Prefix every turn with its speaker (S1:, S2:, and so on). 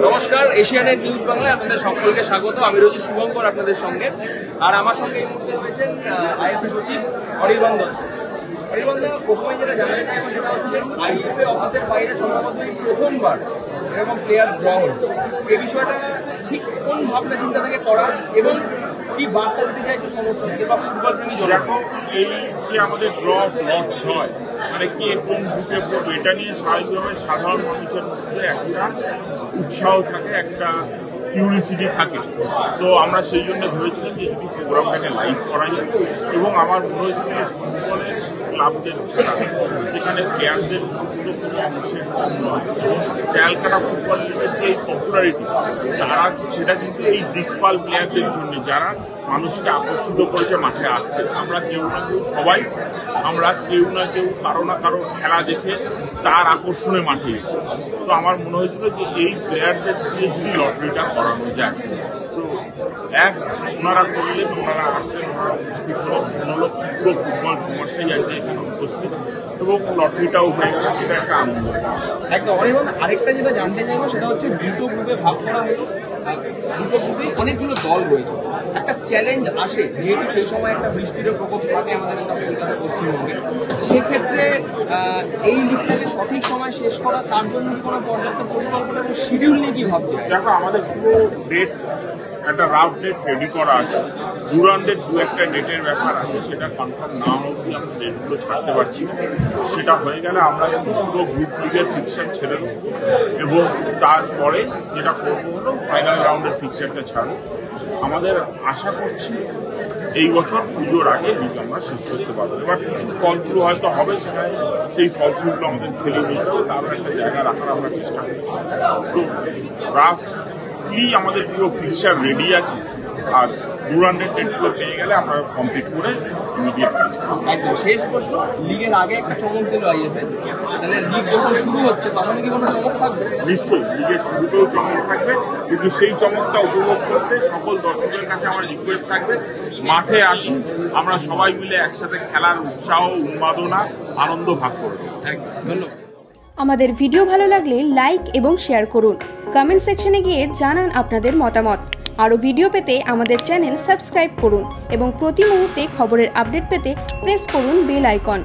S1: নমস্কার, এশিয়ানেট নিউজ বাংলায় আপনাদের সকলকে স্বাগত। আমি রয়েছি শুভঙ্কর আপনাদের সঙ্গে, আর আমার সঙ্গে এই মুহূর্তে রয়েছেন আইএফএ সচিব অনির্বাণ দত্ত। অনির্বাণ দা, প্রথমে যেটা জানতে চাইবো সেটা হচ্ছে আইএফএ অফিসের বাইরে সম্ভবত প্রথমবার এরকম প্লেয়ার ড্র হল। এই বিষয়টা ঠিক কোন ভাবনা চিন্তা থেকে করা এবং কি বার্তা দিতে চাইছে সমর্থকদের বা ফুটবল প্রেমী
S2: জনগণ? এই যে আমাদের ড্র লটস হয়, মানে কে কোন গ্রুপে পড়বে, এটা নিয়ে স্বাভাবিকভাবে সাধারণ মানুষের মধ্যে একটা উৎসাহ থাকে, একটা কিউরিসিটি থাকে। তো আমরা সেই জন্য ভেবেছিলাম যে যদি প্রোগ্রামটাকে লাইভ করা যায়, এবং আমার মনে হয়েছিল ফুটবলের ক্লাবদের সেখানে প্লেয়ারদের গুরুত্বপূর্ণ অংশের নয়, এবং ক্যালকাটা ফুটবল লিগের যে পপুলারিটি তারা সেটা কিন্তু এই দিকপাল প্লেয়ারদের জন্য, যারা মানুষকে আকর্ষিত করেছে মাঠে আসতে। আমরা কেউ না কেউ সবাই আমরা কেউ না কেউ কারো না কারো খেলা দেখে তার আকর্ষণে মাঠে গেছি। তো আমার মনে হয়েছিল যে এই প্লেয়ারদের দিয়ে যদি লটারিটা করানো যায়, তো ওনারা করলেন, ওনারা আসলেন, ওনারা উপস্থিত হলো, পুরো ফুটবল সমাজটাই যাইতে এখানে উপস্থিত, এবং লটারিটাও হয়ে গেল, সেটা একটা আনন্দ।
S1: একদম। আরেকটা যেটা জানতে চাইবো সেটা হচ্ছে দুটো গ্রুপে ভাগ করা হলো, দুটো গ্রুপে অনেকগুলো দল রয়েছে। একটা চ্যালেঞ্জ আসে, যেহেতু সেই সময় একটা বৃষ্টির প্রকোপ থাকে আমাদের কলকাতা পশ্চিমবঙ্গে, সেক্ষেত্রে এই লিগটাকে সঠিক সময় শেষ করা, তার জন্য কোনো পর্যাপ্ত পরিকল্পনা এবং শিডিউল নিয়ে কি ভাবছে?
S2: দেখো, আমাদের পুরো ডেট, একটা রাফ ডেট রেডি করা আছে। ডুরান্ডের দু একটা ডেটের ব্যাপার আছে, সেটা কনফার্ম না অবধি আমরা ডেটগুলো ছাড়তে পারছি। সেটা হয়ে গেলে আমরা পুরো গ্রুপ লিগের ফিক্সার ছেড়ে দেবো, এবং তারপরে যেটা করবো হলো ফাইনাল রাউন্ডের ফিক্সারটা ছাড়বো। আমাদের আশা করছি এই বছর পুজোর আগে লিগ আমরা শেষ করতে পারবো। এবার কিছু ফলগুলো হয়তো হবে, সেখানে সেই ফলগুলো আমাদের খেলে নিতে হবে, তারও একটা জায়গা রাখার আমরা চেষ্টা করছি। তো রাফলি আমাদের পুরো ফিক্সার রেডি আছে, আর ডুরান্ডের ডেটগুলো পেয়ে গেলে আমরা কমপ্লিট করে ইমিডিয়েট।
S1: একদম শেষ প্রশ্ন, লিগের আগে একটা চমক দিল আইএফএ, তাহলে লিগ যখন শুরু হচ্ছে তখন কি কোনো চমক থাকবে?
S2: নিশ্চয়ই, লিগের শুরুতেও চমক থাকবে, কিন্তু সেই চমকটা উপভোগ করতে সকল দর্শকের কাছে আমার রিকোয়েস্ট থাকবে, মাঠে আসুন, আমরা সবাই মিলে একসাথে খেলার উৎসাহ, উন্মাদনা, আনন্দ ভাগ করব।
S1: ধন্যবাদ।
S3: আমাদের ভিডিও ভালো লাগলে লাইক এবং শেয়ার করুন। কমেন্ট সেকশনে গিয়ে জানান আপনাদের মতামত। আরও ভিডিও পেতে আমাদের চ্যানেল সাবস্ক্রাইব করুন এবং প্রতি মুহূর্তে খবরের আপডেট পেতে প্রেস করুন বেল আইকন।